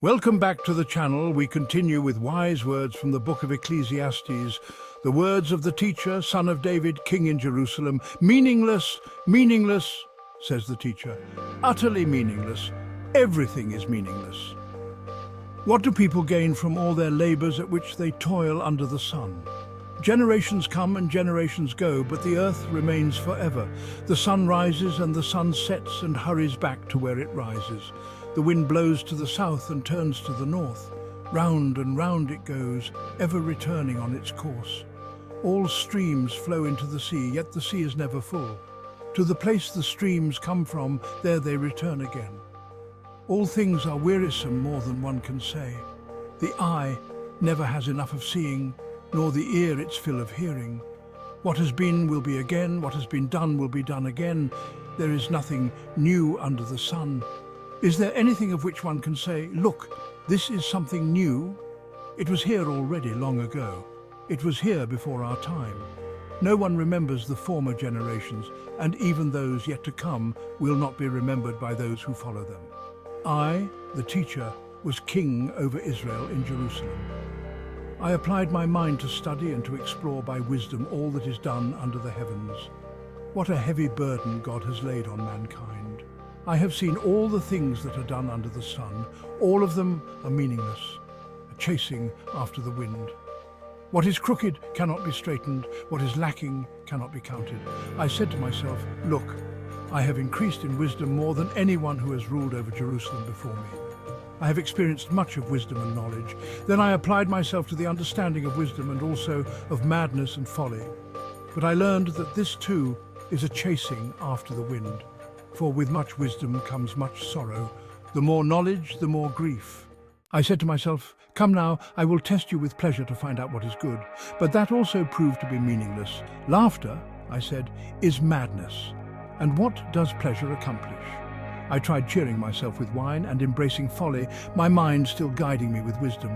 Welcome back to the channel. We continue with wise words from the book of Ecclesiastes, the words of the teacher, son of David, king in Jerusalem. Meaningless, meaningless, says the teacher. Utterly meaningless. Everything is meaningless. What do people gain from all their labors at which they toil under the sun? Generations come and generations go, but the earth remains forever. The sun rises and the sun sets and hurries back to where it rises. The wind blows to the south and turns to the north. Round and round it goes, ever returning on its course. All streams flow into the sea, yet the sea is never full. To the place the streams come from, there they return again. All things are wearisome more than one can say. The eye never has enough of seeing, nor the ear its fill of hearing. What has been will be again, what has been done will be done again. There is nothing new under the sun. Is there anything of which one can say, look, this is something new? It was here already long ago. It was here before our time. No one remembers the former generations, and even those yet to come will not be remembered by those who follow them. I, the teacher, was king over Israel in Jerusalem. I applied my mind to study and to explore by wisdom all that is done under the heavens. What a heavy burden God has laid on mankind. I have seen all the things that are done under the sun. All of them are meaningless, a chasing after the wind. What is crooked cannot be straightened. What is lacking cannot be counted. I said to myself, look, I have increased in wisdom more than anyone who has ruled over Jerusalem before me. I have experienced much of wisdom and knowledge. Then I applied myself to the understanding of wisdom and also of madness and folly. But I learned that this too is a chasing after the wind. For with much wisdom comes much sorrow. The more knowledge, the more grief. I said to myself, come now, I will test you with pleasure to find out what is good. But that also proved to be meaningless. Laughter, I said, is madness. And what does pleasure accomplish? I tried cheering myself with wine and embracing folly, my mind still guiding me with wisdom.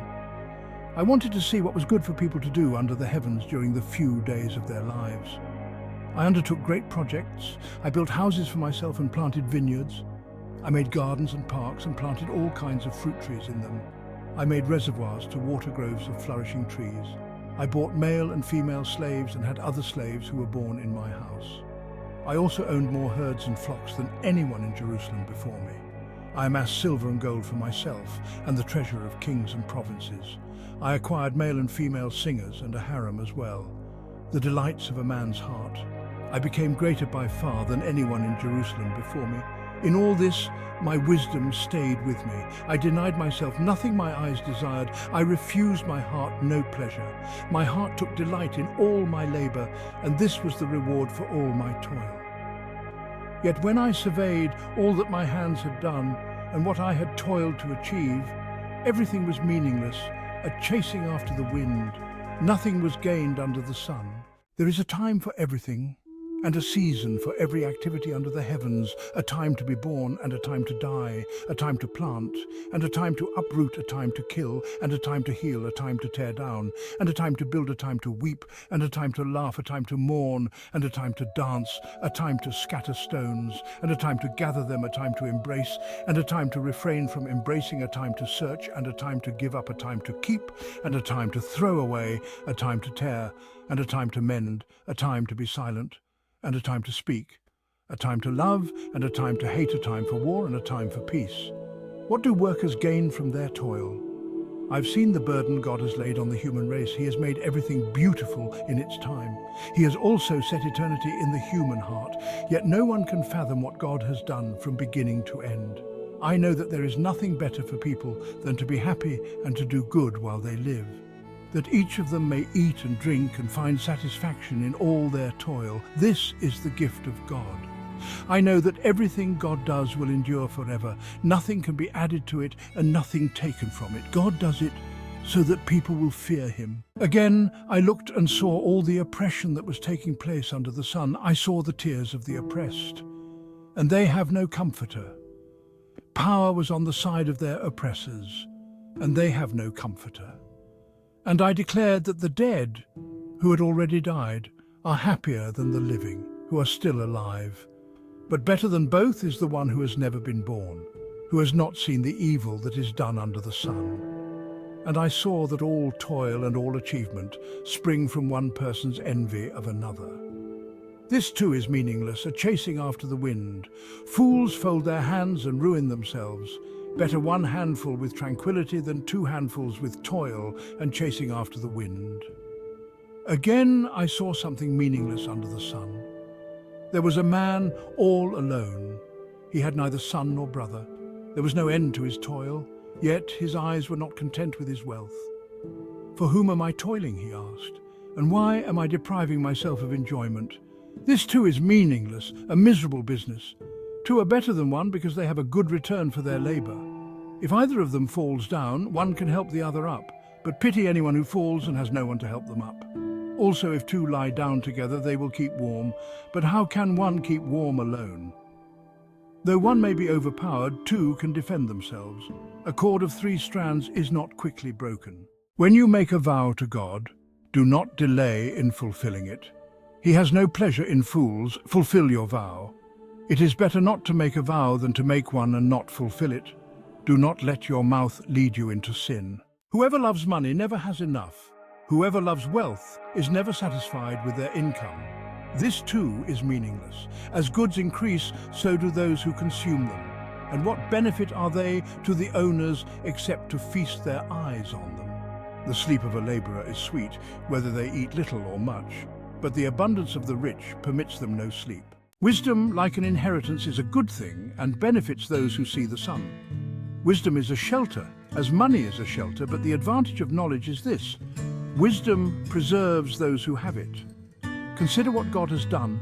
I wanted to see what was good for people to do under the heavens during the few days of their lives. I undertook great projects. I built houses for myself and planted vineyards. I made gardens and parks and planted all kinds of fruit trees in them. I made reservoirs to water groves of flourishing trees. I bought male and female slaves and had other slaves who were born in my house. I also owned more herds and flocks than anyone in Jerusalem before me. I amassed silver and gold for myself and the treasure of kings and provinces. I acquired male and female singers and a harem as well, the delights of a man's heart. I became greater by far than anyone in Jerusalem before me. In all this, my wisdom stayed with me. I denied myself nothing my eyes desired. I refused my heart no pleasure. My heart took delight in all my labor, and this was the reward for all my toil. Yet when I surveyed all that my hands had done and what I had toiled to achieve, everything was meaningless, a chasing after the wind. Nothing was gained under the sun. There is a time for everything, and a season for every activity under the heavens, a time to be born and a time to die, a time to plant, and a time to uproot, a time to kill, and a time to heal, a time to tear down, and a time to build, a time to weep, and a time to laugh, a time to mourn, and a time to dance, a time to scatter stones, and a time to gather them, a time to embrace, and a time to refrain from embracing, a time to search, and a time to give up, a time to keep, and a time to throw away, a time to tear, and a time to mend, a time to be silent, and a time to speak, a time to love and a time to hate, a time for war and a time for peace. What do workers gain from their toil? I've seen the burden God has laid on the human race. He has made everything beautiful in its time. He has also set eternity in the human heart, yet no one can fathom what God has done from beginning to end. I know that there is nothing better for people than to be happy and to do good while they live, that each of them may eat and drink and find satisfaction in all their toil. This is the gift of God. I know that everything God does will endure forever. Nothing can be added to it and nothing taken from it. God does it so that people will fear him. Again, I looked and saw all the oppression that was taking place under the sun. I saw the tears of the oppressed, and they have no comforter. Power was on the side of their oppressors, and they have no comforter. And I declared that the dead, who had already died, are happier than the living, who are still alive. But better than both is the one who has never been born. who has not seen the evil that is done under the sun. And I saw that all toil and all achievement spring from one person's envy of another. This too is meaningless, a chasing after the wind. Fools fold their hands and ruin themselves. Better one handful with tranquility than two handfuls with toil and chasing after the wind. Again I saw something meaningless under the sun. There was a man all alone. He had neither son nor brother. There was no end to his toil, yet his eyes were not content with his wealth. For whom am I toiling, he asked, and why am I depriving myself of enjoyment? This too is meaningless, a miserable business. Two are better than one because they have a good return for their labor. If either of them falls down, one can help the other up, but pity anyone who falls and has no one to help them up. Also, if two lie down together, they will keep warm, but how can one keep warm alone? Though one may be overpowered, two can defend themselves. A cord of 3 strands is not quickly broken. When you make a vow to God, do not delay in fulfilling it. He has no pleasure in fools. Fulfill your vow. It is better not to make a vow than to make one and not fulfill it. Do not let your mouth lead you into sin. Whoever loves money never has enough. Whoever loves wealth is never satisfied with their income. This too is meaningless. As goods increase, so do those who consume them. And what benefit are they to the owners except to feast their eyes on them? The sleep of a laborer is sweet, whether they eat little or much, but the abundance of the rich permits them no sleep. Wisdom, like an inheritance, is a good thing and benefits those who see the sun. Wisdom is a shelter, as money is a shelter, but the advantage of knowledge is this: wisdom preserves those who have it. Consider what God has done.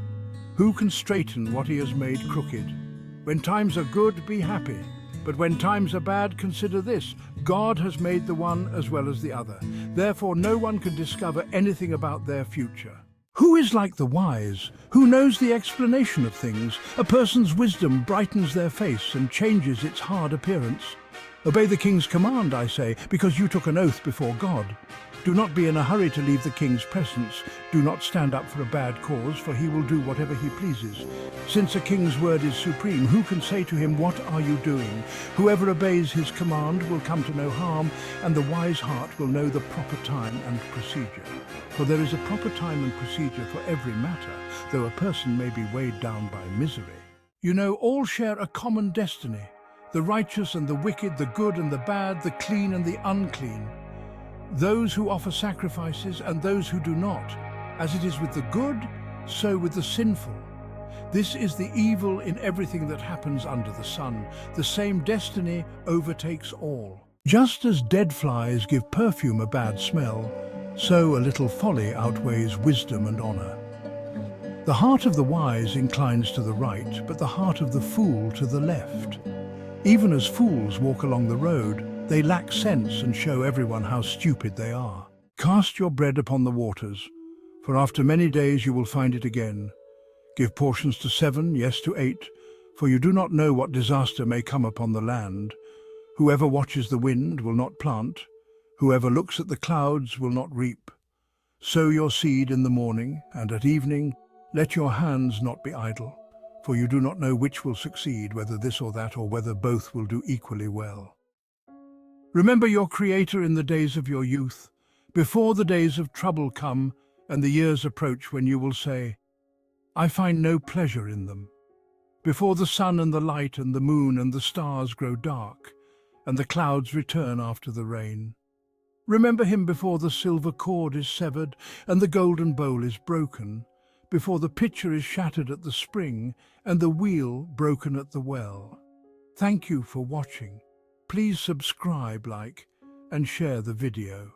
Who can straighten what he has made crooked? When times are good, be happy. But when times are bad, consider this: God has made the one as well as the other. Therefore, no one can discover anything about their future. Who is like the wise? Who knows the explanation of things? A person's wisdom brightens their face and changes its hard appearance. Obey the king's command, I say, because you took an oath before God. Do not be in a hurry to leave the king's presence. Do not stand up for a bad cause, for he will do whatever he pleases. Since a king's word is supreme, who can say to him, "What are you doing?" Whoever obeys his command will come to no harm, and the wise heart will know the proper time and procedure. For there is a proper time and procedure for every matter, though a person may be weighed down by misery. You know, all share a common destiny: the righteous and the wicked, the good and the bad, the clean and the unclean. Those who offer sacrifices and those who do not. As it is with the good, so with the sinful. This is the evil in everything that happens under the sun. The same destiny overtakes all. Just as dead flies give perfume a bad smell, so a little folly outweighs wisdom and honor. The heart of the wise inclines to the right, but the heart of the fool to the left. Even as fools walk along the road, they lack sense and show everyone how stupid they are. Cast your bread upon the waters, for after many days you will find it again. Give portions to 7, yes to 8, for you do not know what disaster may come upon the land. Whoever watches the wind will not plant. Whoever looks at the clouds will not reap. Sow your seed in the morning, and at evening let your hands not be idle, for you do not know which will succeed, whether this or that, or whether both will do equally well. Remember your Creator in the days of your youth, before the days of trouble come and the years approach when you will say, "I find no pleasure in them." Before the sun and the light and the moon and the stars grow dark, and the clouds return after the rain. Remember him before the silver cord is severed and the golden bowl is broken, before the pitcher is shattered at the spring and the wheel broken at the well. Thank you for watching. Please subscribe, like, and share the video.